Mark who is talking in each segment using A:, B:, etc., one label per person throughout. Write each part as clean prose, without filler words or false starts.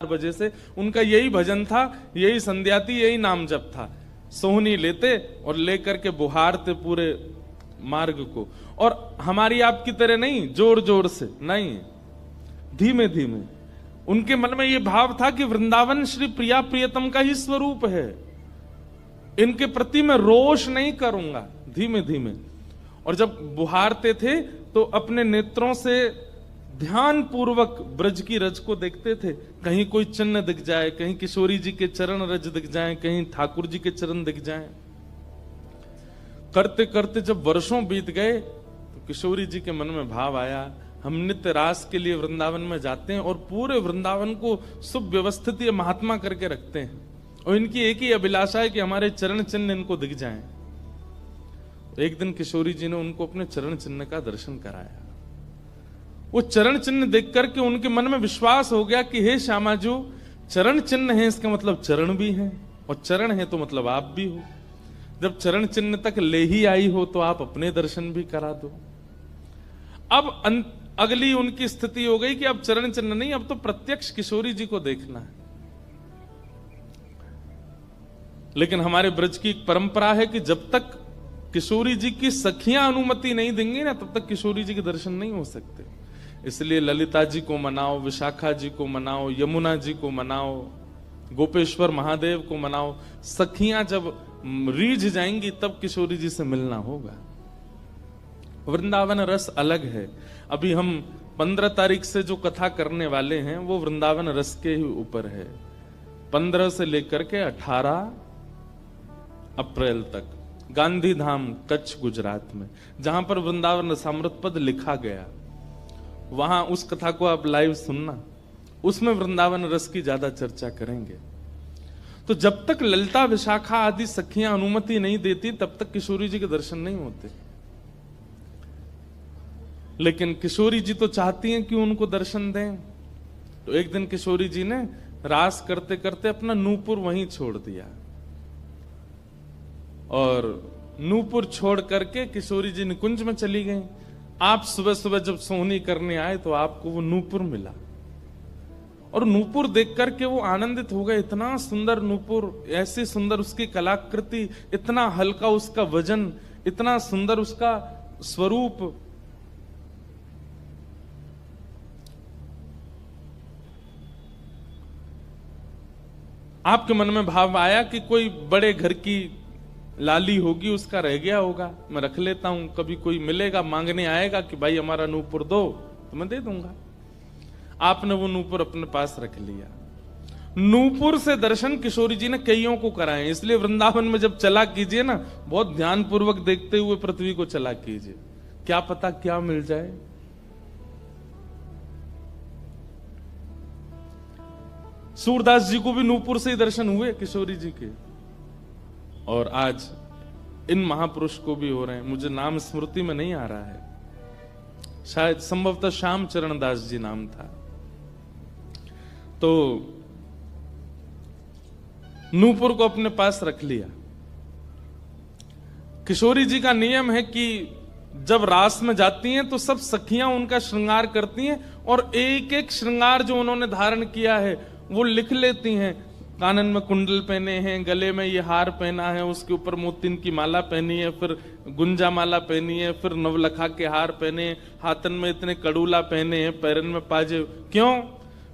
A: वजह से उनका यही भजन था, यही संध्या थी, यही नाम जप था। सोहनी लेते और लेकर के बुहारते पूरे मार्ग को। और हमारी आपकी तरह नहीं जोर जोर से, नहीं, धीमे धीमे। उनके मन में यह भाव था कि वृंदावन श्री प्रिया प्रियतम का ही स्वरूप है, इनके प्रति मैं रोष नहीं करूंगा, धीमे धीमे। और जब बुहारते थे तो अपने नेत्रों से ध्यान पूर्वक ब्रज की रज को देखते थे। कहीं कोई चिन्ह दिख जाए, कहीं किशोरी जी के चरण रज दिख जाए, कहीं ठाकुर जी के चरण दिख जाए। करते करते जब वर्षों बीत गए तो किशोरी जी के मन में भाव आया, हम नित्य रास के लिए वृंदावन में जाते हैं और पूरे वृंदावन को सुव्यवस्थित महात्मा करके रखते हैं, और इनकी एक ही अभिलाषा है कि हमारे चरण चिन्ह इनको दिख जाएं। एक दिन किशोरी जी ने उनको अपने चरण चिन्ह का दर्शन कराया। वो चरण चिन्ह देख करके उनके मन में विश्वास हो गया कि हे श्यामा जो चरण चिन्ह है, इसका मतलब चरण भी है, और चरण है तो मतलब आप भी हो। जब चरण चिन्ह तक ले ही आई हो तो आप अपने दर्शन भी करा दो। अब अगली उनकी स्थिति हो गई कि अब चरण चिन्ह नहीं, अब तो प्रत्यक्ष किशोरी जी को देखना है। लेकिन हमारे ब्रज की एक परंपरा है कि जब तक किशोरी जी की सखियां अनुमति नहीं देंगी ना, तब तक किशोरी जी के दर्शन नहीं हो सकते। इसलिए ललिता जी को मनाओ, विशाखा जी को मनाओ, यमुना जी को मनाओ, गोपेश्वर महादेव को मनाओ। सखियां जब रीझ जाएंगी तब किशोरी जी से मिलना होगा। वृंदावन रस अलग है। अभी हम 15 तारीख से जो कथा करने वाले हैं वो वृंदावन रस के ही ऊपर है। 15 से लेकर के 18 अप्रैल तक गांधी धाम कच्छ गुजरात में, जहां पर वृंदावन रसामृत पद लिखा गया, वहां उस कथा को आप लाइव सुनना। उसमें वृंदावन रस की ज्यादा चर्चा करेंगे। तो जब तक ललिता विशाखा आदि सखियां अनुमति नहीं देती तब तक किशोरी जी के दर्शन नहीं होते। लेकिन किशोरी जी तो चाहती हैं कि उनको दर्शन दें। तो एक दिन किशोरी जी ने रास करते करते अपना नूपुर वहीं छोड़ दिया, और नूपुर छोड़ करके किशोरी जी निकुंज में चली गई। आप सुबह सुबह जब सोहनी करने आए तो आपको वो नूपुर मिला, और नूपुर देख करके वो आनंदित हो गए। इतना सुंदर नूपुर, ऐसी सुंदर उसकी कलाकृति, इतना हल्का उसका वजन, इतना सुंदर उसका स्वरूप। आपके मन में भाव आया कि कोई बड़े घर की लाली होगी, उसका रह गया होगा, मैं रख लेता हूं, कभी कोई मिलेगा मांगने आएगा कि भाई हमारा नूपुर दो तो मैं दे दूंगा। आपने वो नूपुर अपने पास रख लिया। नूपुर से दर्शन किशोरी जी ने कईयों को कराए। इसलिए वृंदावन में जब चला कीजिए ना, बहुत ध्यान पूर्वक देखते हुए पृथ्वी को चला कीजिए, क्या पता क्या मिल जाए। सूरदास जी को भी नूपुर से ही दर्शन हुए किशोरी जी के, और आज इन महापुरुष को भी हो रहे हैं। मुझे नाम स्मृति में नहीं आ रहा है, शायद संभवतः श्याम चरण दास जी नाम था। तो नूपुर को अपने पास रख लिया। किशोरी जी का नियम है कि जब रास में जाती हैं तो सब सखियां उनका श्रृंगार करती हैं, और एक एक श्रृंगार जो उन्होंने धारण किया है वो लिख लेती हैं। कानन में कुंडल पहने हैं, गले में ये हार पहना है, उसके ऊपर मोतिन की माला पहनी है, फिर गुंजा माला पहनी है, फिर नवलखा के हार पहने, हाथन में इतने कड़ूला पहने हैं, पैरन में पाजे। क्यों?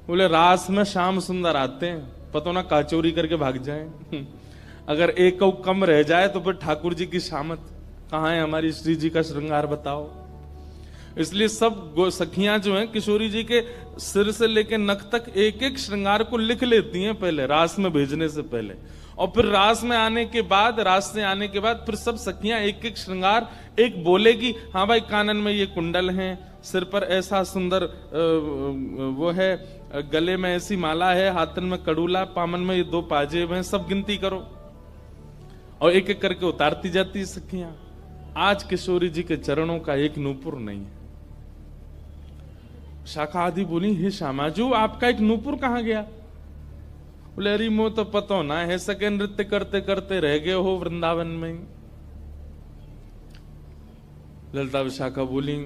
A: बोले रास में श्याम सुंदर आते हैं, पता ना काचोरी करके भाग जाएं। अगर एक कम रह जाए तो फिर ठाकुर जी की शामत कहाँ है, हमारी श्री जी का श्रृंगार बताओ। इसलिए सब सखियां जो हैं किशोरी जी के सिर से लेकर नख तक एक एक श्रृंगार को लिख लेती हैं पहले, रास में भेजने से पहले। और फिर रास में आने के बाद, रास से आने के बाद फिर सब सखियां एक एक श्रृंगार, एक बोलेगी हाँ भाई कानन में ये कुंडल हैं, सिर पर ऐसा सुंदर वो है, गले में ऐसी माला है, हाथन में कड़ूला, पामन में ये 2 पाजेब हैं, सब गिनती करो। और एक एक करके उतारती जाती है सखियां। आज किशोरी जी के चरणों का एक नूपुर नहीं है। शाखा आदि बोली, हे श्यामाजू आपका एक नूपुर कहां गया? बोले अरे मो तो पता ना है, सके नृत्य करते करते रह गए हो वृंदावन में। ललिता विशाखा बोली,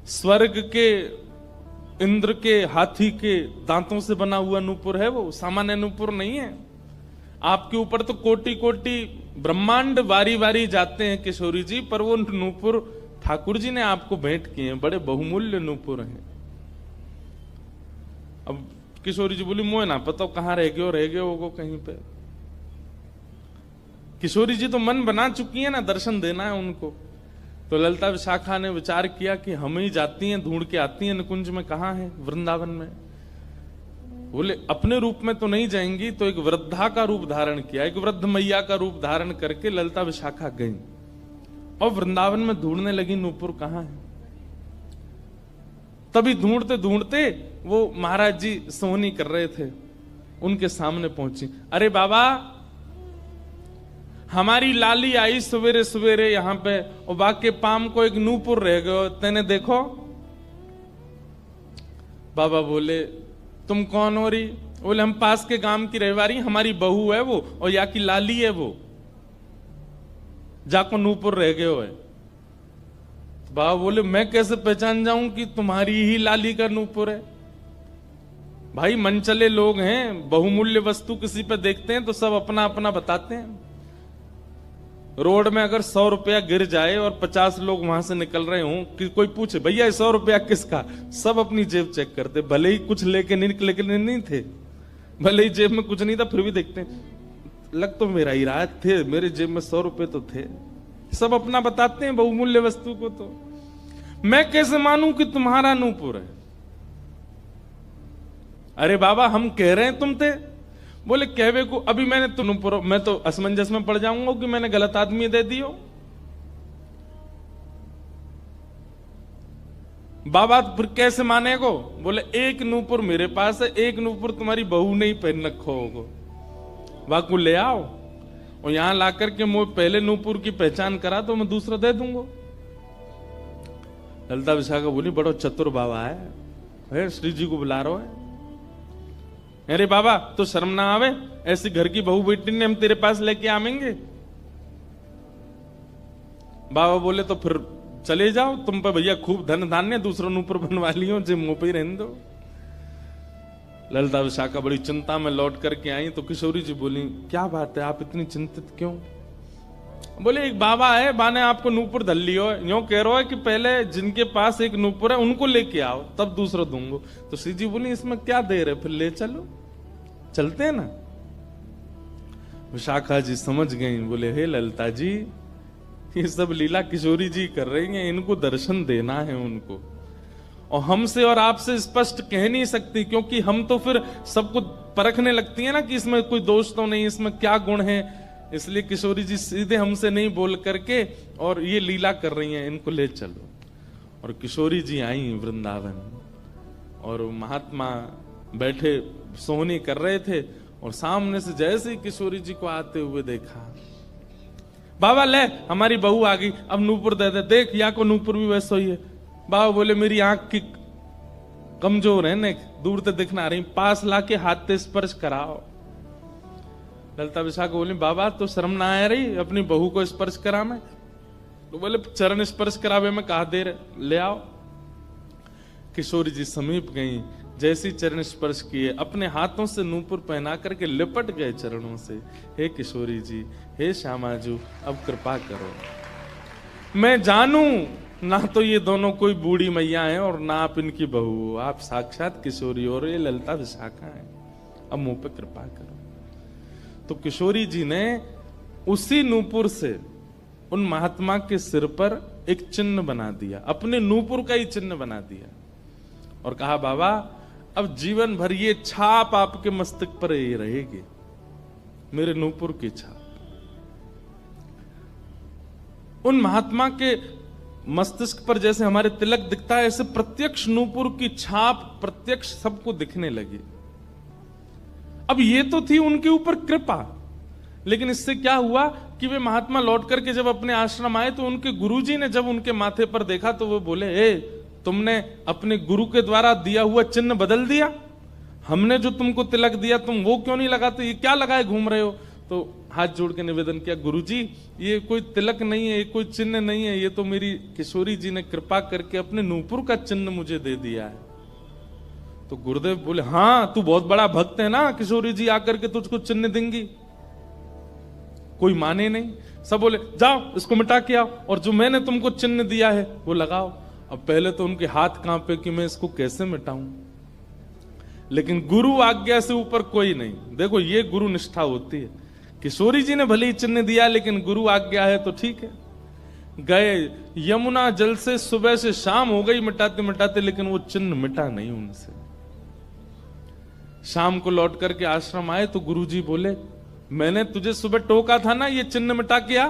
A: स्वर्ग के इंद्र के हाथी के दांतों से बना हुआ नूपुर है, वो सामान्य नूपुर नहीं है। आपके ऊपर तो कोटि कोटि ब्रह्मांड वारी वारी जाते हैं किशोरी जी, पर वो नूपुर ठाकुर जी ने आपको भेंट किए हैं, बड़े बहुमूल्य नूपुर हैं। अब किशोरी जी बोली मोह ना पता कहां रह गए होगो कहीं पे। किशोरी जी तो मन बना चुकी है ना, दर्शन देना है उनको। तो ललिता विशाखा ने विचार किया कि हम ही जाती हैं, ढूंढ के आती हैं निकुंज में कहां है, वृंदावन में। बोले अपने रूप में तो नहीं जाएंगी, तो एक वृद्धा का रूप धारण किया, एक वृद्ध मैया का रूप धारण करके ललिता विशाखा गई और वृंदावन में ढूंढने लगी नूपुर कहां है। तभी ढूंढते ढूंढते वो महाराज जी सोहनी कर रहे थे, उनके सामने पहुंची। अरे बाबा, हमारी लाली आई सवेरे सवेरे यहां पे और बाके पाम को एक नूपुर रह गयो, तेने देखो। बाबा बोले तुम कौन हो रही? बोले हम पास के गांव की रहवारी, हमारी बहू है वो और या की लाली है वो, जाको नूपुर रह गयो है। बाबा बोले मैं कैसे पहचान जाऊं कि तुम्हारी ही लाली का नूपुर है? भाई मनचले लोग हैं, बहुमूल्य वस्तु किसी पे देखते हैं तो सब अपना अपना बताते हैं। रोड में अगर 100 रुपया गिर जाए और 50 लोग वहां से निकल रहे हों, कि कोई पूछे भैया 100 रुपया किसका, सब अपनी जेब चेक करते, भले ही कुछ लेके नहीं थे, भले ही जेब में कुछ नहीं था, फिर भी देखते लग तो मेरा ही रहा थे, मेरे जेब में 100 रुपए तो थे। सब अपना बताते हैं बहुमूल्य वस्तु को। तो मैं कैसे मानूं कि तुम्हारा नूपुर है? अरे बाबा हम कह रहे हैं तुम थे। बोले कहवे को अभी मैंने तो मैं तो असमंजस में पड़ जाऊंगा कि मैंने गलत आदमी दे दियो। बाबा फिर कैसे मानेगो? बोले एक नूपुर मेरे पास है, एक नूपुर तुम्हारी बहू ने ही पहन रखो होगो, वाकू ले आओ और यहां लाकर के मुझे पहले नूपुर की पहचान करा तो मैं दूसरा दे दूंगा। ललिता विशाखा बोली बड़ो चतुर बाबा है, श्री जी को बुला रहा है। अरे बाबा तो शर्म ना आवे, ऐसी घर की बहू बेटी ने हम तेरे पास लेके आवेंगे? बाबा बोले तो फिर चले जाओ, तुम पे भैया खूब धन धान्य, दूसरों नूपुर बनवा लियो, जे मुंह पे ही रहने दो। ललिता विशाखा बड़ी चिंता में लौट करके आई तो किशोरी जी बोली क्या बात है, आप इतनी चिंतित क्यों? बोले एक बाबा है, बाने आपको नूपुर धल लियो, यूं कह रहा है कि पहले जिनके पास एक नूपुर है उनको लेके आओ तब दूसरा दूंगा। तो श्री जी बोली इसमें क्या देर है, फिर ले चलो, चलते हैं ना। विशाखा जी समझ गई, बोले हे ललिता जी ये सब लीला किशोरी जी कर रही हैं, इनको दर्शन देना है उनको, और हमसे और आपसे स्पष्ट कह नहीं सकती, क्योंकि हम तो फिर सबको परखने लगती है ना कि इसमें कोई दोष तो नहीं, इसमें क्या गुण है। इसलिए किशोरी जी सीधे हमसे नहीं बोल करके और ये लीला कर रही हैं, इनको ले चलो। और किशोरी जी आई वृंदावन और महात्मा बैठे सोहनी कर रहे थे और सामने से जैसे ही किशोरी जी को आते हुए देखा, बाबा ले हमारी बहू आ गई, अब नूपुर दे दे, देख या को नूपुर भी वैसा ही है। बाबा बोले मेरी आंख की कमजोर है ने, दूर से दिखना रही, पास लाके हाथ से स्पर्श कराओ। ललिता विशाखा बोली बाबा तो शर्म ना आ रही अपनी बहू को स्पर्श करा में? तो बोले चरण स्पर्श करावे में कहा देर, ले आओ। किशोरी जी समीप गई, जैसी चरण स्पर्श किए अपने हाथों से नूपुर पहना करके लिपट गए चरणों से। हे किशोरी जी, हे श्यामाजू, अब कृपा करो, मैं जानू ना तो ये दोनों कोई बूढ़ी मैया हैं और ना आप इनकी बहू, आप साक्षात किशोरी और ये ललिता विशाखा है, अब मुंह पे कृपा करो। तो किशोरी जी ने उसी नूपुर से उन महात्मा के सिर पर एक चिन्ह बना दिया, अपने नूपुर का ही चिन्ह बना दिया और कहा बाबा अब जीवन भर ये छाप आपके मस्तक पर ही रहेगी, मेरे नूपुर की छाप। उन महात्मा के मस्तिष्क पर जैसे हमारे तिलक दिखता है, ऐसे प्रत्यक्ष नूपुर की छाप प्रत्यक्ष सबको दिखने लगी। अब ये तो थी उनके ऊपर कृपा, लेकिन इससे क्या हुआ कि वे महात्मा लौट करके जब अपने आश्रम आए तो उनके गुरुजी ने जब उनके माथे पर देखा तो वो बोले ए तुमने अपने गुरु के द्वारा दिया हुआ चिन्ह बदल दिया, हमने जो तुमको तिलक दिया तुम वो क्यों नहीं लगाते, ये क्या लगाए घूम रहे हो? तो हाथ जोड़ के निवेदन किया गुरुजी ये कोई तिलक नहीं है, ये कोई चिन्ह नहीं है, ये तो मेरी किशोरी जी ने कृपा करके अपने नूपुर का चिन्ह मुझे दे दिया है। तो गुरुदेव बोले, हाँ तू बहुत बड़ा भक्त है ना, किशोरी जी आकर के तुझको चिन्ह देंगी। कोई माने नहीं, सब बोले जाओ इसको मिटा के आओ, और जो मैंने तुमको चिन्ह दिया है वो लगाओ। अब पहले तो उनके हाथ कांपे कि मैं इसको कैसे मिटाऊं, लेकिन गुरु आज्ञा से ऊपर कोई नहीं। देखो ये गुरु निष्ठा होती है। किशोरी जी ने भले ही चिन्ह दिया, लेकिन गुरु आज्ञा है तो ठीक है। गए यमुना जल से, सुबह से शाम हो गई मिटाते मिटाते, लेकिन वो चिन्ह मिटा नहीं उनसे। शाम को लौट करके आश्रम आए तो गुरुजी बोले, मैंने तुझे सुबह टोका था ना ये चिन्ह मिटा के आ,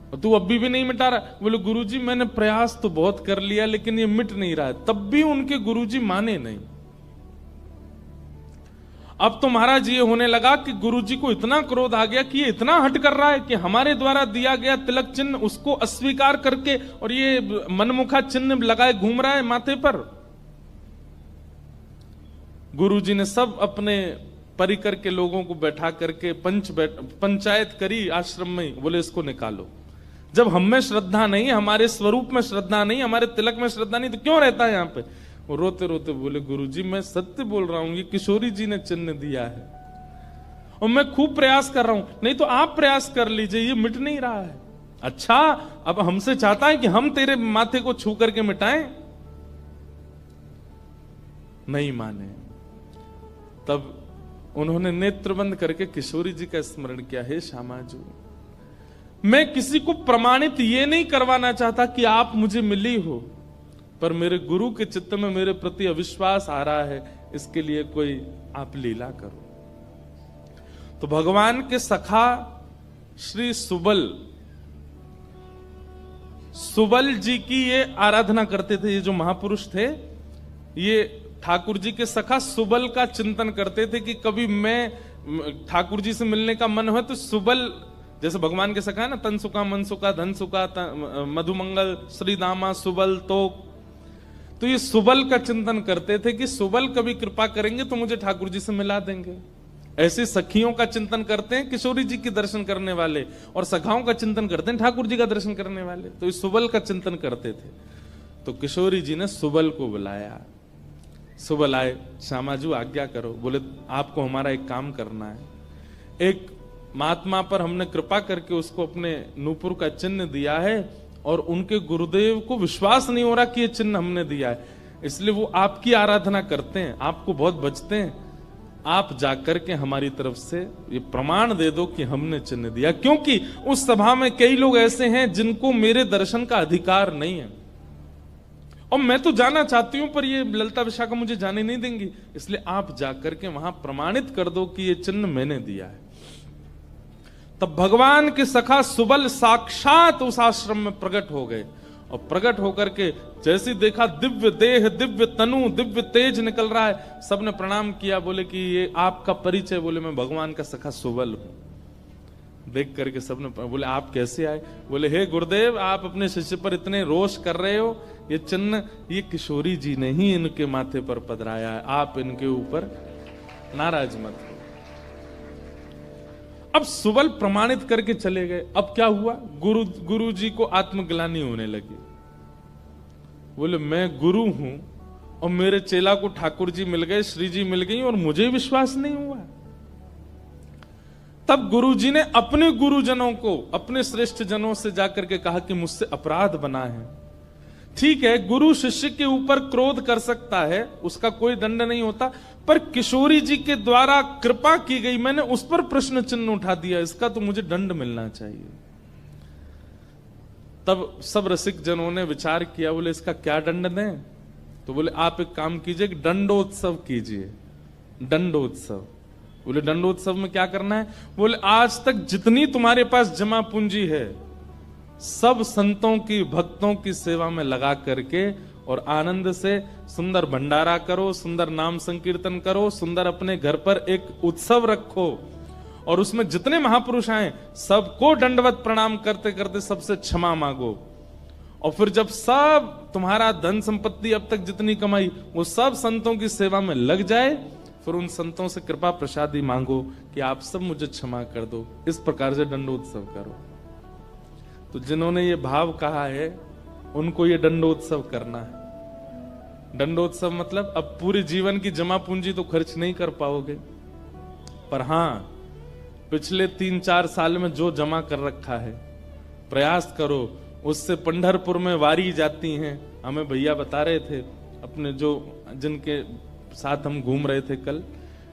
A: और तू अभी भी नहीं मिटा रहा। बोले गुरुजी मैंने प्रयास तो बहुत कर लिया, लेकिन ये मिट नहीं रहा है। तब भी उनके गुरुजी माने नहीं। अब तो महाराज ये होने लगा कि गुरुजी को इतना क्रोध आ गया कि ये इतना हट कर रहा है कि हमारे द्वारा दिया गया तिलक चिन्ह उसको अस्वीकार करके और ये मनमुखा चिन्ह लगाए घूम रहा है माथे पर। गुरुजी ने सब अपने परिकर के लोगों को बैठा करके पंचायत करी आश्रम में। बोले इसको निकालो, जब हम में श्रद्धा नहीं, हमारे स्वरूप में श्रद्धा नहीं, हमारे तिलक में श्रद्धा नहीं, तो क्यों रहता है यहाँ पे। वो रोते रोते बोले गुरुजी मैं सत्य बोल रहा हूं, ये किशोरी जी ने चिन्ह दिया है और मैं खूब प्रयास कर रहा हूं, नहीं तो आप प्रयास कर लीजिए, ये मिट नहीं रहा है। अच्छा अब हमसे चाहता है कि हम तेरे माथे को छू करके मिटाएं? नहीं माने। तब उन्होंने नेत्र बंद करके किशोरी जी का स्मरण किया, हे श्यामाजू मैं किसी को प्रमाणित ये नहीं करवाना चाहता कि आप मुझे मिली हो, पर मेरे गुरु के चित्त में मेरे प्रति अविश्वास आ रहा है, इसके लिए कोई आप लीला करो। तो भगवान के सखा श्री सुबल जी की ये आराधना करते थे। ये जो महापुरुष थे ये ठाकुर जी के सखा सुबल का चिंतन करते थे कि कभी मैं ठाकुर जी से मिलने का मन हो तो सुबल, जैसे भगवान के सखा है ना, तनसुका मनसुका धनसुका मधुमंगल श्रीदामा सुबल, तो ये सुबल का चिंतन करते थे कि सुबल कभी कृपा करेंगे तो मुझे ठाकुर जी से मिला देंगे। ऐसे सखियों का चिंतन करते हैं किशोरी जी के दर्शन करने वाले, और सखाओं का चिंतन करते हैं ठाकुर जी का दर्शन करने वाले। तो ये सुबल का चिंतन करते थे। तो किशोरी जी ने सुबल को बुलाया। सुबल आए, श्यामाजू आज्ञा करो। बोले आपको हमारा एक काम करना है। एक महात्मा पर हमने कृपा करके उसको अपने नूपुर का चिन्ह दिया है और उनके गुरुदेव को विश्वास नहीं हो रहा कि ये चिन्ह हमने दिया है, इसलिए वो आपकी आराधना करते हैं, आपको बहुत बचते हैं। आप जाकर के हमारी तरफ से ये प्रमाण दे दो कि हमने चिन्ह दिया, क्योंकि उस सभा में कई लोग ऐसे हैं जिनको मेरे दर्शन का अधिकार नहीं है और मैं तो जाना चाहती हूं पर ये ललिता विशाखा मुझे जाने नहीं देंगी, इसलिए आप जाकर के वहां प्रमाणित कर दो कि ये चिन्ह मैंने दिया है। तब भगवान के सखा सुबल साक्षात उस आश्रम में प्रकट हो गए और प्रकट होकर के जैसे देखा दिव्य देह, दिव्य तनु, दिव्य तेज निकल रहा है, सबने प्रणाम किया। बोले कि ये आपका परिचय? बोले मैं भगवान का सखा सुबल हूं। देख करके सबने बोले आप कैसे आए? बोले हे गुरुदेव आप अपने शिष्य पर इतने रोष कर रहे हो, ये चिन्ह ये किशोरी जी ने ही इनके माथे पर पधराया है, आप इनके ऊपर नाराज मत हो। अब सुबल प्रमाणित करके चले गए। अब क्या हुआ, गुरु जी को आत्मग्लानि होने लगी। बोले मैं गुरु हूं और मेरे चेला को ठाकुर जी मिल गए, श्री जी मिल गई और मुझे विश्वास नहीं हुआ। तब गुरु जी ने अपने गुरुजनों को, अपने श्रेष्ठ जनों से जाकर के कहा कि मुझसे अपराध बना है। ठीक है, गुरु शिष्य के ऊपर क्रोध कर सकता है, उसका कोई दंड नहीं होता, पर किशोरी जी के द्वारा कृपा की गई, मैंने उस पर प्रश्न चिन्ह उठा दिया, इसका तो मुझे दंड मिलना चाहिए। तब सब रसिक जनों ने विचार किया, बोले इसका क्या दंड दें? तो बोले आप एक काम कीजिए, दंडोत्सव कीजिए। दंडोत्सव। बोले दंडोत्सव में क्या करना है? बोले आज तक जितनी तुम्हारे पास जमा पूंजी है सब संतों की, भक्तों की सेवा में लगा करके और आनंद से सुंदर भंडारा करो, सुंदर नाम संकीर्तन करो, सुंदर अपने घर पर एक उत्सव रखो और उसमें जितने महापुरुष आए सबको दंडवत प्रणाम करते करते सबसे क्षमा मांगो। और फिर जब सब तुम्हारा धन संपत्ति अब तक जितनी कमाई वो सब संतों की सेवा में लग जाए, फिर उन संतों से कृपा प्रसादी मांगो कि आप सब मुझे क्षमा कर दो। इस प्रकार से दंडोत्सव करो। तो जिन्होंने ये भाव कहा है उनको ये दंडोत्सव करना है। दंडोत्सव मतलब अब पूरे जीवन की जमा पूंजी तो खर्च नहीं कर पाओगे, पर हां पिछले 3-4 साल में जो जमा कर रखा है प्रयास करो उससे। पंढरपुर में वारी जाती हैं, हमें भैया बता रहे थे अपने जो जिनके साथ हम घूम रहे थे कल,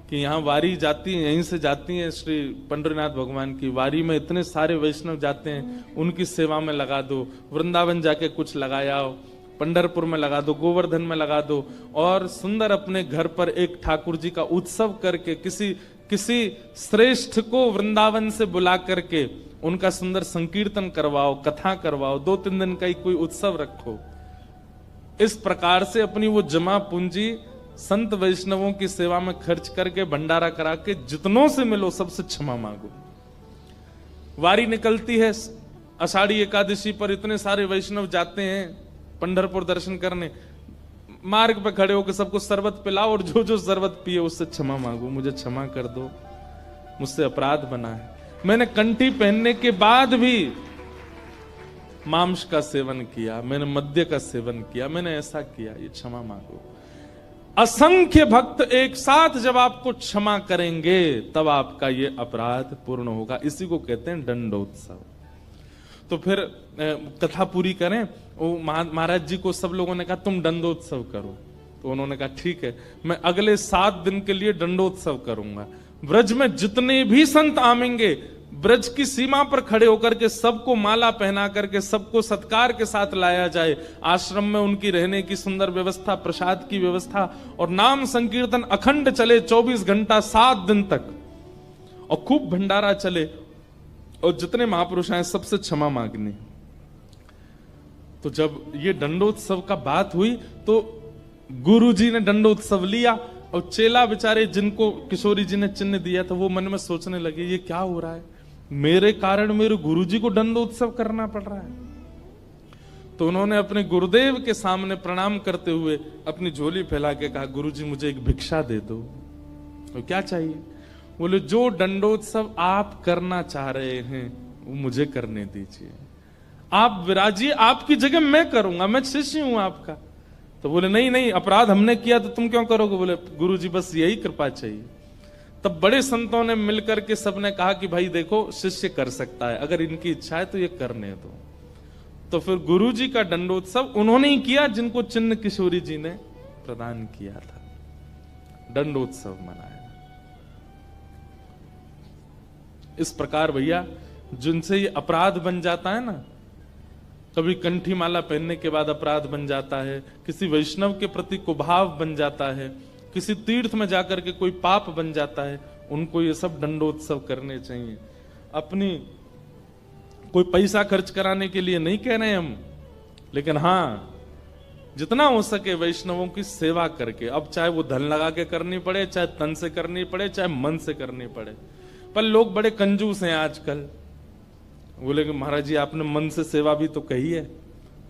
A: कि यहाँ वारी जाती है, यहीं से जाती है श्री पंडरीनाथ भगवान की वारी में इतने सारे वैष्णव जाते हैं, उनकी सेवा में लगा दो। वृंदावन जाके कुछ लगाया हो, पंढरपुर में लगा दो, गोवर्धन में लगा दो, और सुंदर अपने घर पर एक ठाकुर जी का उत्सव करके किसी श्रेष्ठ को वृंदावन से बुला करके उनका सुंदर संकीर्तन करवाओ, कथा करवाओ, 2-3 दिन का ही कोई उत्सव रखो। इस प्रकार से अपनी वो जमा पूंजी संत वैष्णवों की सेवा में खर्च करके भंडारा करा के जितनों से मिलो सबसे क्षमा मांगो। वारी निकलती है आषाढ़ी एकादशी पर, इतने सारे वैष्णव जाते हैं पंढरपुर दर्शन करने, मार्ग पे खड़े होकर सबको शरबत पिलाओ और जो जो शरबत पिए उससे क्षमा मांगो, मुझे क्षमा कर दो, मुझसे अपराध बना है, मैंने कंठी पहनने के बाद भी मांस का सेवन किया, मैंने मद्य का सेवन किया, मैंने ऐसा किया, ये क्षमा मांगो। असंख्य भक्त एक साथ जब आपको क्षमा करेंगे तब आपका ये अपराध पूर्ण होगा। इसी को कहते हैं दंडोत्सव। तो फिर कथा पूरी करें। वो महाराज जी को सब लोगों ने कहा तुम दंडोत्सव करो, तो उन्होंने कहा ठीक है, मैं अगले 7 दिन के लिए दंडोत्सव करूंगा। ब्रज में जितने भी संत आवेंगे, ब्रज की सीमा पर खड़े होकर के सबको माला पहना करके सबको सत्कार के साथ लाया जाए। आश्रम में उनकी रहने की सुंदर व्यवस्था, प्रसाद की व्यवस्था, और नाम संकीर्तन अखंड चले 24 घंटा 7 दिन तक, और खूब भंडारा चले, और जितने महापुरुष आए सबसे क्षमा मांगनी। तो जब ये दंडोत्सव का बात हुई तो गुरुजी ने दंडोत्सव लिया, और चेला बेचारे जिनको किशोरी जी ने चिन्ह दिया था वो मन में सोचने लगे ये क्या हो रहा है, मेरे कारण मेरे गुरुजी को दंडोत्सव करना पड़ रहा है। तो उन्होंने अपने गुरुदेव के सामने प्रणाम करते हुए अपनी झोली फैला के कहा गुरुजी मुझे एक भिक्षा दे दो। तो क्या चाहिए? बोले जो दंडोत्सव आप करना चाह रहे हैं वो मुझे करने दीजिए, आप विराजिए, आपकी जगह मैं करूंगा, मैं शिष्य हूं आपका। तो बोले नहीं नहीं, अपराध हमने किया तो तुम क्यों करोगे? बोले गुरुजी बस यही कृपा चाहिए। तब बड़े संतों ने मिलकर के सबने कहा कि भाई देखो शिष्य कर सकता है, अगर इनकी इच्छा है तो ये करने दो। तो फिर गुरुजी का दंडोत्सव उन्होंने ही किया जिनको चिन्ह किशोरी जी ने प्रदान किया था, दंडोत्सव मनाया। इस प्रकार भैया जिनसे ये अपराध बन जाता है ना, कभी कंठी माला पहनने के बाद अपराध बन जाता है, किसी वैष्णव के प्रति कुभाव बन जाता है, किसी तीर्थ में जाकर के कोई पाप बन जाता है, उनको ये सब दंडोत्सव करने चाहिए। अपनी कोई पैसा खर्च कराने के लिए नहीं कह रहे हम, लेकिन हाँ जितना हो सके वैष्णवों की सेवा करके, अब चाहे वो धन लगा के करनी पड़े, चाहे तन से करनी पड़े, चाहे मन से करनी पड़े। पर लोग बड़े कंजूस हैं आजकल। बोले कि महाराज जी आपने मन से सेवा भी तो कही है,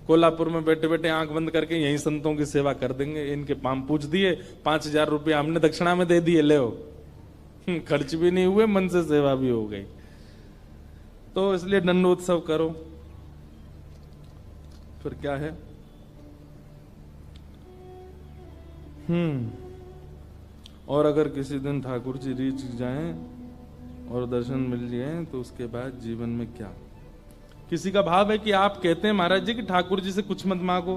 A: कोल्हापुर में बैठे बैठे आंख बंद करके यही संतों की सेवा कर देंगे, इनके पांव पूछ दिए, 5000 रुपये हमने दक्षिणा में दे दिए, ले खर्च भी नहीं हुए, मन से सेवा भी हो गई। तो इसलिए दंडोत्सव करो। फिर क्या है, और अगर किसी दिन ठाकुर जी रीच जाएं और दर्शन मिल जाए तो उसके बाद जीवन में क्या? किसी का भाव है कि आप कहते हैं महाराज जी कि ठाकुर जी से कुछ मत मांगो,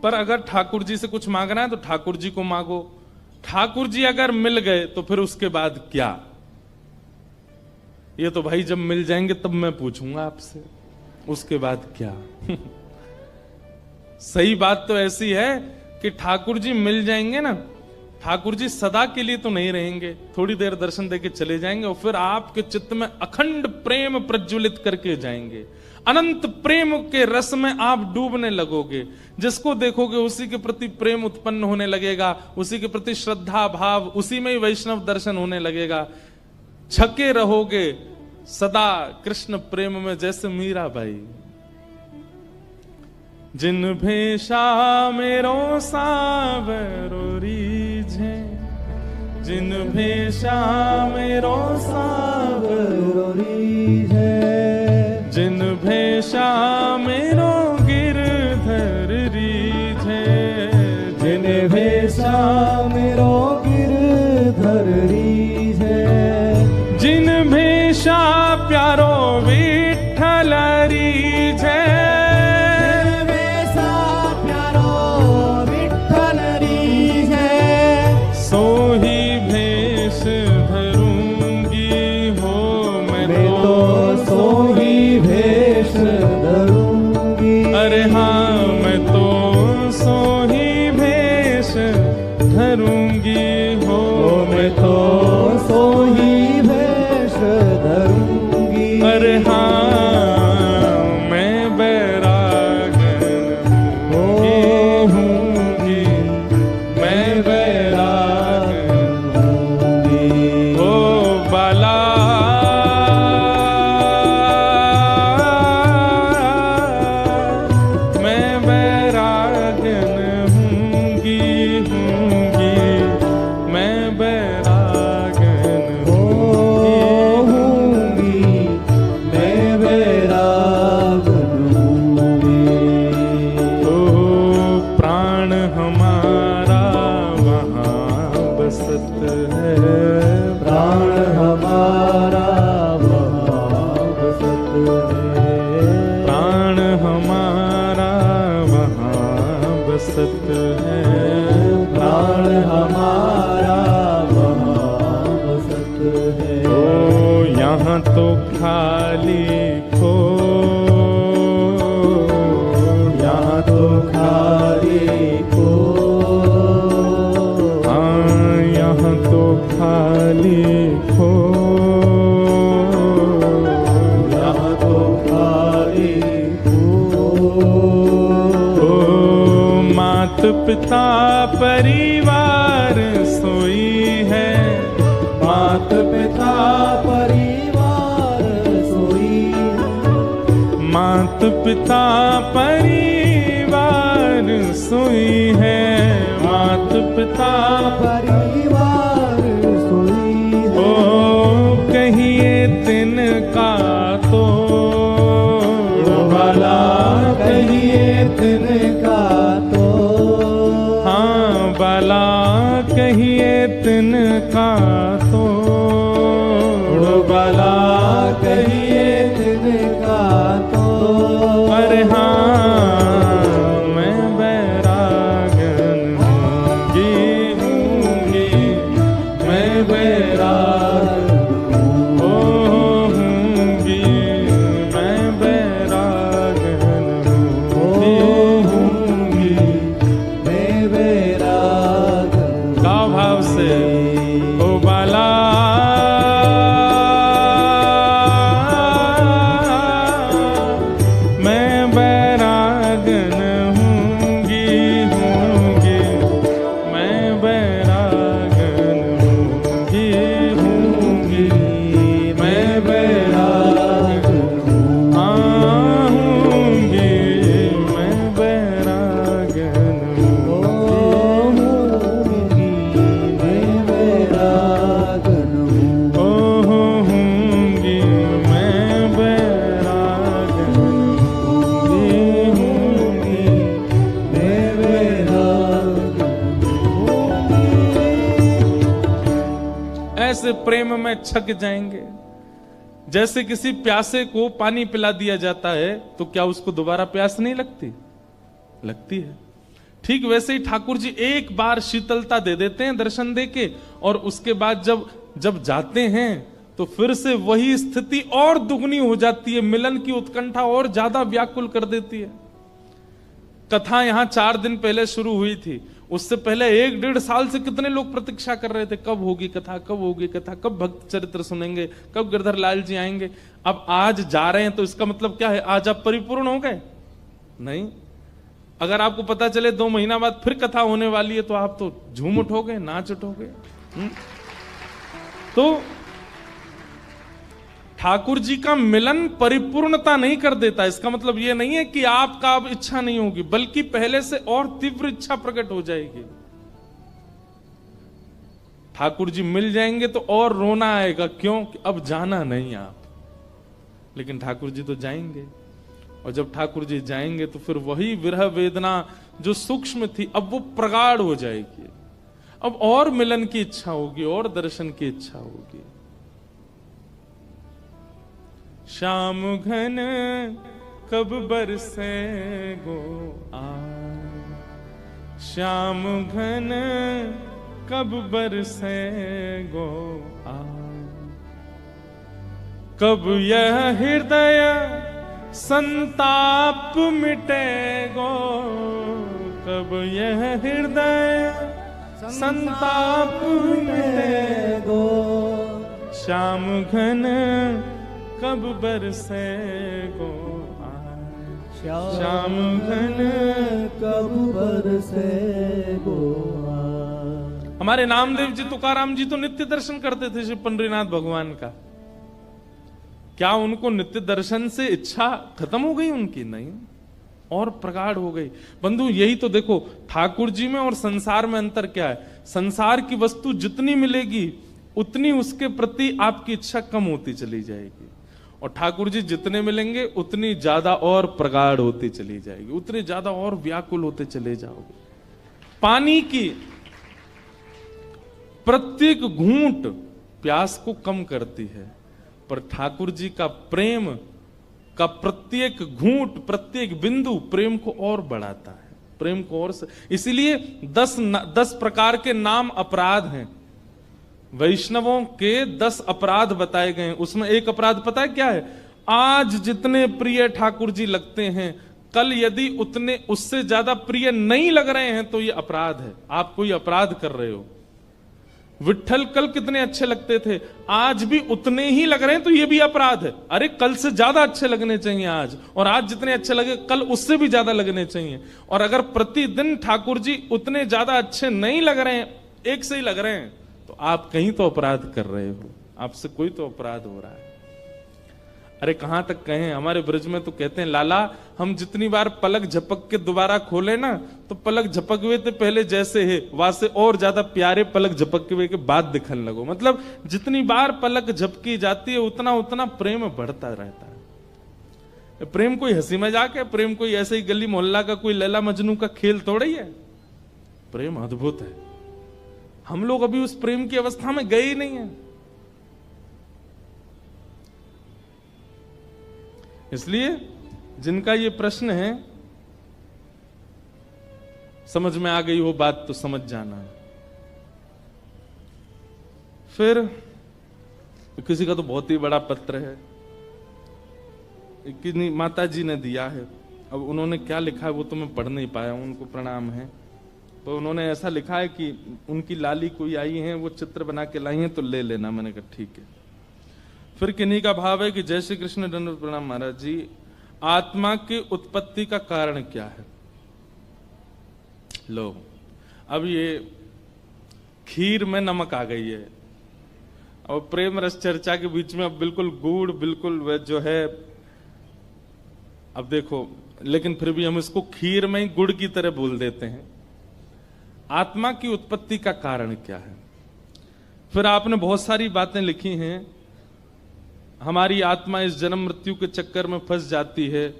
A: पर अगर ठाकुर जी से कुछ मांगना है तो ठाकुर जी को मांगो। ठाकुर जी अगर मिल गए तो फिर उसके बाद क्या? ये तो भाई जब मिल जाएंगे तब मैं पूछूंगा आपसे, उसके बाद क्या? सही बात तो ऐसी है कि ठाकुर जी मिल जाएंगे ना, ठाकुर जी सदा के लिए तो नहीं रहेंगे, थोड़ी देर दर्शन देके चले जाएंगे और फिर आपके चित्त में अखंड प्रेम प्रज्वलित करके जाएंगे। अनंत प्रेम के रस में आप डूबने लगोगे, जिसको देखोगे उसी के प्रति प्रेम उत्पन्न होने लगेगा, उसी के प्रति श्रद्धा भाव, उसी में ही वैष्णव दर्शन होने लगेगा। छके रहोगे सदा कृष्ण प्रेम में, जैसे मीरा बाई। जिन भेषा मेरो सावरो रीझे, जिन भेषा मेरो सावरो रीझे, जिन भेषा मेरो गिरधर रीझे,
B: भेषा मेरो गिरधर रीझे,
A: जिन भेषा प्यारो विठ्ठल रीझे,
B: भेषा प्यारो विठ्ठल रीझे,
A: सोही भेष धरूंगी हो मैं तो
B: सोही भेष धरूंगी।
A: अरे हाँ मैं तो सोही भेष धरूंगी हो मैं तो
B: सोही भेष धरूंगी।
A: अरे हाँ मैं बैरागन हूँगी, मैं बैरागन
B: हूँगी।
A: ओ बाला मैं बैरागन हूँगी, मैं बैरागन
B: हूँगी, मैं बैरागन हूँगी।
A: ओ प्राण हमारा वहाँ बसत है,
B: प्राण हमारा वहाँ बसत है,
A: प्राण हमारा वहाँ बसत है,
B: प्राण हमारा वहाँ बसत है।
A: ओ यहाँ तो खाली खो,
B: यहाँ तो खाली को,
A: हाँ यहाँ तो खाली खो,
B: यहाँ तो खाली को।
A: ओ मात पिता परिवार सोई है,
B: मात पिता परिवार सोई है,
A: मात पिता परिवार सोई है, मात पिता
B: परिवार सोई
A: ओ
B: है।
A: कहिए तिनका तो
B: भला कहिए तिनका तो,
A: हाँ भला कहिए तिनका तो,
B: भला कहिए तिनका तो।
A: अरे हाँ मैं बैरागन हूँगी, मैं बैरागन हूँगी, मैं बैरागन हूँगी।
B: मैं बैरागन
A: गाओ भाव से ओ बाला मैं बैरागन हूँगी, मैं बैरागन हूँगी, मैं बैरागन हाँ हूँगी, मैं बैरागन
B: हूँगी, मैं बैरागन
A: ओ हूँगी, मैं बैरागन
B: हूँगी, मैं बैरागन हूँगी।
A: ऐसे प्रेम में छक जाएंगे। जैसे किसी प्यासे को पानी पिला दिया जाता है तो क्या उसको दोबारा प्यास नहीं लगती? लगती है। ठीक वैसे ही ठाकुर जी एक बार शीतलता दे देते हैं दर्शन देके, और उसके बाद जब जाते हैं तो फिर से वही स्थिति और दुगनी हो जाती है, मिलन की उत्कंठा और ज्यादा व्याकुल कर देती है। कथा यहां 4 दिन पहले शुरू हुई थी, उससे पहले 1-1.5 साल से कितने लोग प्रतीक्षा कर रहे थे, कब होगी कथा, कब होगी कथा, कब भक्त चरित्र सुनेंगे, कब गिरधर लाल जी आएंगे। अब आज जा रहे हैं तो इसका मतलब क्या है? आज आप परिपूर्ण हो गए? नहीं। अगर आपको पता चले 2 महीना बाद फिर कथा होने वाली है तो आप तो झूम उठोगे, नाच उठोगे। तो ठाकुर जी का मिलन परिपूर्णता नहीं कर देता। इसका मतलब यह नहीं है कि आपका अब इच्छा नहीं होगी, बल्कि पहले से और तीव्र इच्छा प्रकट हो जाएगी। ठाकुर जी मिल जाएंगे तो और रोना आएगा, क्यों? कि अब जाना नहीं आप, लेकिन ठाकुर जी तो जाएंगे। और जब ठाकुर जी जाएंगे तो फिर वही विरह वेदना जो सूक्ष्म थी अब वो प्रगाढ़ हो जाएगी। अब और मिलन की इच्छा होगी, और दर्शन की इच्छा होगी। श्याम घन कब बरसे गो आए, श्याम घन कब बरसे गो आए, कब यह हृदय संताप मिटेगो, कब यह हृदय संताप मिटेगो, श्याम घन कब बरसेगो आए, श्याम घन
B: कब बरसेगो आए।
A: हमारे नामदेव जी तुकाराम जी तो नित्य दर्शन करते थे श्री पंडरीनाथ भगवान का। क्या उनको नित्य दर्शन से इच्छा खत्म हो गई उनकी? नहीं, और प्रगाढ़ हो गई। बंधु यही तो देखो, ठाकुर जी में और संसार में अंतर क्या है। संसार की वस्तु जितनी मिलेगी उतनी उसके प्रति आपकी इच्छा कम होती चली जाएगी, और ठाकुर जी जितने मिलेंगे उतनी ज्यादा और प्रगाढ़ होती चली जाएगी, उतनी ज्यादा और व्याकुल होते चले जाओगे। पानी की प्रत्येक घूंट प्यास को कम करती है, पर ठाकुर जी का प्रेम का प्रत्येक घूंट, प्रत्येक बिंदु प्रेम को और बढ़ाता है, प्रेम को और। इसीलिए 10 प्रकार के नाम अपराध हैं। वैष्णवों के 10 अपराध बताए गए हैं। उसमें एक अपराध पता है क्या है? आज जितने प्रिय ठाकुर जी लगते हैं, कल यदि उतने उससे ज्यादा प्रिय नहीं लग रहे हैं तो ये अपराध है। आप कोई अपराध कर रहे हो। विट्ठल कल कितने अच्छे लगते थे, आज भी उतने ही लग रहे हैं तो ये भी अपराध है। अरे कल से ज्यादा अच्छे लगने चाहिए आज, और आज जितने अच्छे लगे कल उससे भी ज्यादा लगने चाहिए। और अगर प्रतिदिन ठाकुर जी उतने ज्यादा अच्छे नहीं लग रहे हैं, एक से ही लग रहे हैं, तो आप कहीं तो अपराध कर रहे हो, आपसे कोई तो अपराध हो रहा है। अरे कहां तक कहें, हमारे ब्रज में तो कहते हैं लाला हम जितनी बार पलक झपक के दोबारा खोले ना, तो पलक झपकवे तो पहले जैसे है वासे और ज्यादा प्यारे पलक झपकवे के बाद दिखने लगो। मतलब जितनी बार पलक झपकी जाती है उतना उतना प्रेम बढ़ता रहता है। प्रेम कोई हंसी मजाक है, प्रेम कोई ऐसे ही गली मोहल्ला का कोई लैला मजनू का खेल थोड़ा ही है। प्रेम अद्भुत है। हम लोग अभी उस प्रेम की अवस्था में गए ही नहीं है। इसलिए जिनका ये प्रश्न है, समझ में आ गई हो बात तो समझ जाना। फिर किसी का तो बहुत ही बड़ा पत्र है, कितनी माता जी ने दिया है। अब उन्होंने क्या लिखा है वो तो मैं पढ़ नहीं पाया हूं, उनको प्रणाम है। तो उन्होंने ऐसा लिखा है कि उनकी लाली कोई आई है, वो चित्र बना के लाई है तो ले लेना। मैंने कहा ठीक है। फिर किन्हीं का भाव है कि जय श्री कृष्ण दंडवत प्रणाम महाराज जी, आत्मा की उत्पत्ति का कारण क्या है? लो अब ये खीर में नमक आ गई है, और प्रेम रस चर्चा के बीच में अब बिल्कुल गुड़, बिल्कुल वह जो है, अब देखो, लेकिन फिर भी हम इसको खीर में ही गुड़ की तरह बोल देते हैं। आत्मा की उत्पत्ति का कारण क्या है? फिर आपने बहुत सारी बातें लिखी हैं। हमारी आत्मा इस जन्म मृत्यु के चक्कर में फंस जाती है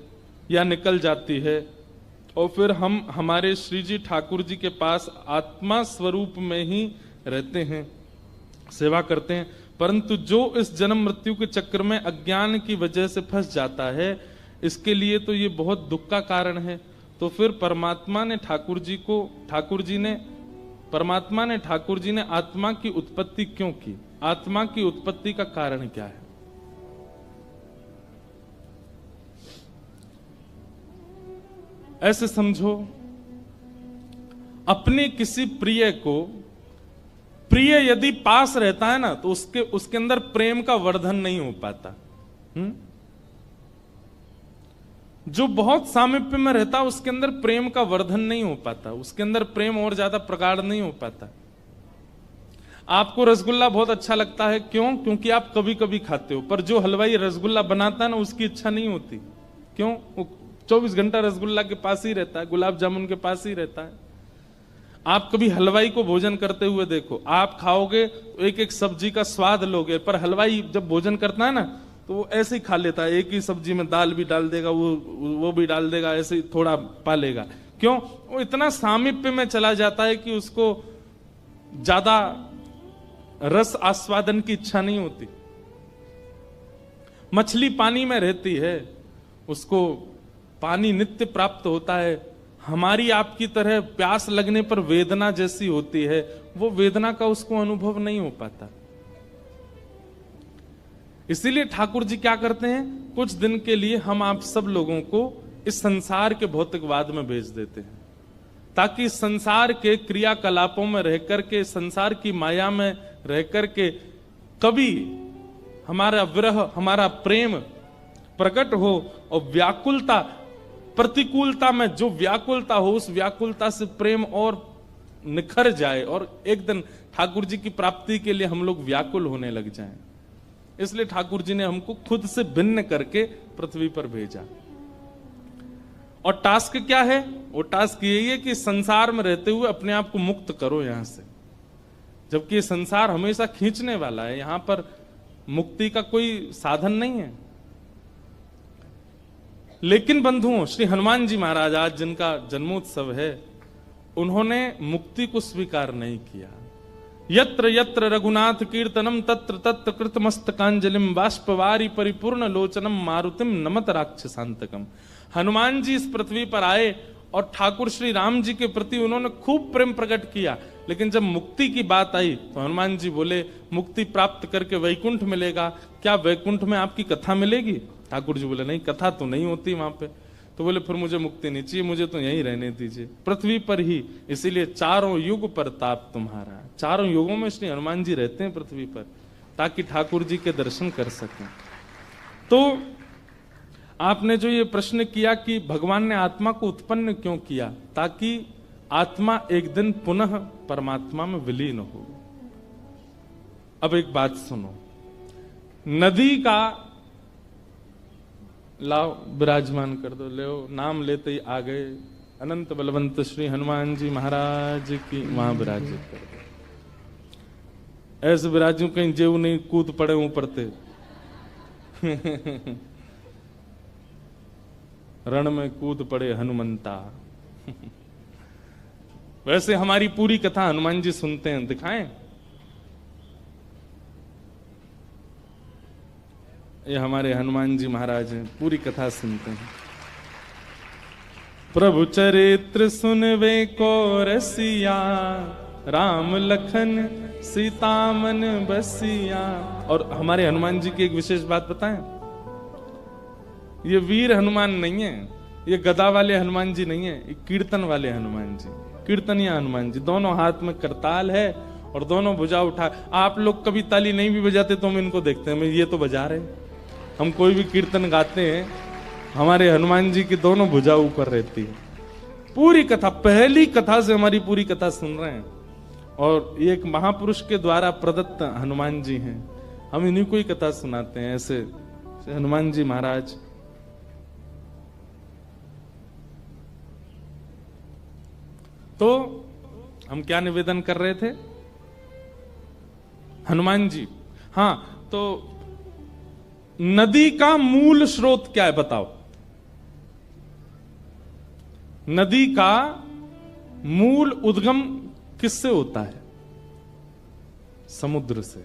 A: या निकल जाती है, और फिर हम हमारे श्री जी ठाकुर जी के पास आत्मा स्वरूप में ही रहते हैं, सेवा करते हैं। परंतु जो इस जन्म मृत्यु के चक्कर में अज्ञान की वजह से फंस जाता है, इसके लिए तो ये बहुत दुख का कारण है। तो फिर परमात्मा ने ठाकुर जी ने आत्मा की उत्पत्ति क्यों की? आत्मा की उत्पत्ति का कारण क्या है? ऐसे समझो, अपने किसी प्रिय को, प्रिय यदि पास रहता है ना, तो उसके अंदर प्रेम का वर्धन नहीं हो पाता। जो बहुत सामीप्य में रहता है उसके अंदर प्रेम का वर्धन नहीं हो पाता, उसके अंदर प्रेम और ज्यादा प्रगाढ़ नहीं हो पाता। आपको रसगुल्ला बहुत अच्छा लगता है, क्यों? क्योंकि आप कभी कभी खाते हो, पर जो हलवाई रसगुल्ला बनाता है ना, उसकी इच्छा नहीं होती। क्यों? वो 24 घंटा रसगुल्ला के पास ही रहता है, गुलाब जामुन के पास ही रहता है। आप कभी हलवाई को भोजन करते हुए देखो, आप खाओगे तो एक एक सब्जी का स्वाद लोगे, पर हलवाई जब भोजन करता है ना, तो वो ऐसे ही खा लेता है, एक ही सब्जी में दाल भी डाल देगा, वो भी डाल देगा, ऐसे ही थोड़ा पालेगा। क्यों? वो इतना सामीप्य में चला जाता है कि उसको ज्यादा रस आस्वादन की इच्छा नहीं होती। मछली पानी में रहती है, उसको पानी नित्य प्राप्त होता है। हमारी आपकी तरह प्यास लगने पर वेदना जैसी होती है, वो वेदना का उसको अनुभव नहीं हो पाता। इसीलिए ठाकुर जी क्या करते हैं, कुछ दिन के लिए हम आप सब लोगों को इस संसार के भौतिकवाद में भेज देते हैं, ताकि संसार के क्रियाकलापों में रह करके, संसार की माया में रह करके कभी हमारा विरह, हमारा प्रेम प्रकट हो और व्याकुलता, प्रतिकूलता में जो व्याकुलता हो, उस व्याकुलता से प्रेम और निखर जाए और एक दिन ठाकुर जी की प्राप्ति के लिए हम लोग व्याकुल होने लग जाएं। इसलिए ठाकुर जी ने हमको खुद से भिन्न करके पृथ्वी पर भेजा। और टास्क क्या है? वो टास्क यही है कि संसार में रहते हुए अपने आप को मुक्त करो यहां से, जबकि ये संसार हमेशा खींचने वाला है, यहां पर मुक्ति का कोई साधन नहीं है। लेकिन बंधुओं, श्री हनुमान जी महाराज आज जिनका जन्मोत्सव है, उन्होंने मुक्ति को स्वीकार नहीं किया। यत्र यत्र रघुनाथ कीर्तनम तत्र तत्र कृतमस्तकांजलिम बाष्पवारी परिपूर्ण लोचनम मारुतिम नमत राक्षसांतकम। हनुमान जी इस पृथ्वी पर आए और ठाकुर श्री राम जी के प्रति उन्होंने खूब प्रेम प्रकट किया, लेकिन जब मुक्ति की बात आई तो हनुमान जी बोले मुक्ति प्राप्त करके वैकुंठ मिलेगा, क्या वैकुंठ में आपकी कथा मिलेगी? ठाकुर जी बोले नहीं, कथा तो नहीं होती वहां पे। तो बोले फिर मुझे मुक्ति नहीं चाहिए, मुझे तो यहीं रहने दीजिए, पृथ्वी पर ही। इसीलिए चारों युग पर ताप तुम्हारा, चारों युगों में श्री हनुमान जी रहते हैं पृथ्वी पर, ताकि ठाकुर जी के दर्शन कर सकें। तो आपने जो ये प्रश्न किया कि भगवान ने आत्मा को उत्पन्न क्यों किया, ताकि आत्मा एक दिन पुनः परमात्मा में विलीन हो। अब एक बात सुनो, नदी का लाओ विराजमान कर दो, ले नाम लेते ही आ गए, अनंत बलवंत श्री हनुमान जी महाराज की, वहां विराजित कर दो। ऐसे विराजू कहीं जेऊ नहीं कूद पड़े ऊपर ते रण में कूद पड़े हनुमंता। वैसे हमारी पूरी कथा हनुमान जी सुनते हैं, दिखाएं? ये हमारे हनुमान जी महाराज हैं, पूरी कथा सुनते हैं। प्रभु चरित्र सुनवे को रसिया, राम लखन सीता मन बसिया। और हमारे हनुमान जी की एक विशेष बात बताएं, ये वीर हनुमान नहीं है, ये गदा वाले हनुमान जी नहीं है, ये कीर्तन वाले हनुमान जी, कीर्तनिया हनुमान जी। दोनों हाथ में करताल है और दोनों भुजा उठा। आप लोग कभी ताली नहीं भी बजाते तो हम इनको देखते हैं, ये तो बजा रहे। हम कोई भी कीर्तन गाते हैं, हमारे हनुमान जी की दोनों भुजा ऊपर रहती है। पूरी कथा, पहली कथा से हमारी पूरी कथा सुन रहे हैं, और ये एक महापुरुष के द्वारा प्रदत्त हनुमान जी हैं, हम इन्हीं को ही कथा सुनाते हैं। ऐसे हनुमान जी महाराज तो हम क्या निवेदन कर रहे थे? हनुमान जी, हाँ, तो नदी का मूल स्रोत क्या है बताओ? नदी का मूल उद्गम किससे होता है? समुद्र से।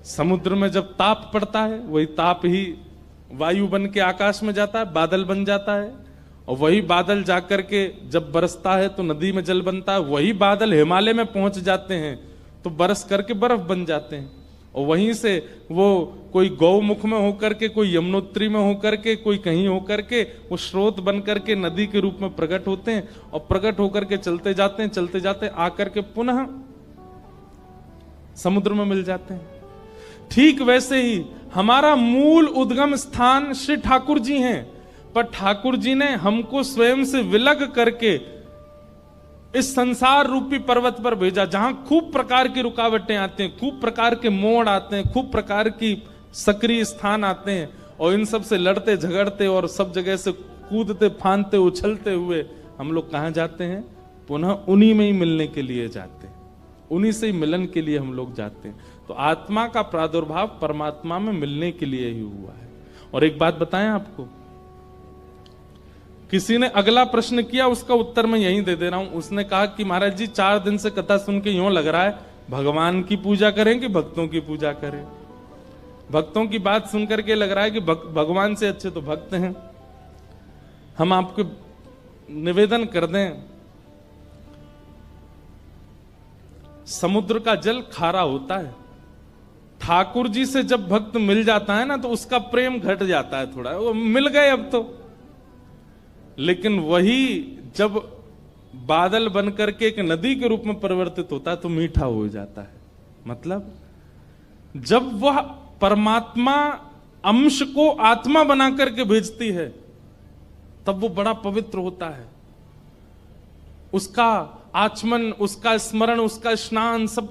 A: समुद्र में जब ताप पड़ता है, वही ताप ही वायु बन के आकाश में जाता है, बादल बन जाता है, और वही बादल जाकर के जब बरसता है तो नदी में जल बनता है। वही बादल हिमालय में पहुंच जाते हैं तो बरस करके बर्फ बन जाते हैं, और वहीं से वो कोई गौमुख में होकर के, कोई यमुनोत्री में होकर के, कोई कहीं होकर के वो स्रोत बन करके नदी के रूप में प्रकट होते हैं, और प्रकट होकर के चलते जाते हैं, चलते जाते आकर के पुनः समुद्र में मिल जाते हैं। ठीक वैसे ही हमारा मूल उद्गम स्थान श्री ठाकुर जी हैं, पर ठाकुर जी ने हमको स्वयं से विलग करके इस संसार रूपी पर्वत पर भेजा, जहां खूब प्रकार की रुकावटें आते हैं, खूब प्रकार के मोड़ आते हैं, खूब प्रकार की सक्रिय स्थान आते हैं, और इन सब से लड़ते झगड़ते और सब जगह से कूदते फांदते उछलते हुए हम लोग कहां जाते हैं? पुनः उन्हीं में ही मिलने के लिए जाते हैं। उन्हीं से ही मिलन के लिए हम लोग जाते हैं। तो आत्मा का प्रादुर्भाव परमात्मा में मिलने के लिए ही हुआ है। और एक बात बताएं आपको, किसी ने अगला प्रश्न किया, उसका उत्तर मैं यहीं दे दे रहा हूं। उसने कहा कि महाराज जी 4 दिन से कथा सुन के यूं लग रहा है भगवान की पूजा करें कि भक्तों की पूजा करें। भक्तों की बात सुनकर के लग रहा है कि भगवान से अच्छे तो भक्त हैं। हम आपको निवेदन कर दें, समुद्र का जल खारा होता है। ठाकुर जी से जब भक्त मिल जाता है ना तो उसका प्रेम घट जाता है थोड़ा, वो मिल गए अब तो। लेकिन वही जब बादल बनकर के एक नदी के रूप में परिवर्तित होता है तो मीठा हो जाता है। मतलब जब वह परमात्मा अंश को आत्मा बना करके भेजती है तब वो बड़ा पवित्र होता है। उसका आचमन, उसका स्मरण, उसका स्नान सब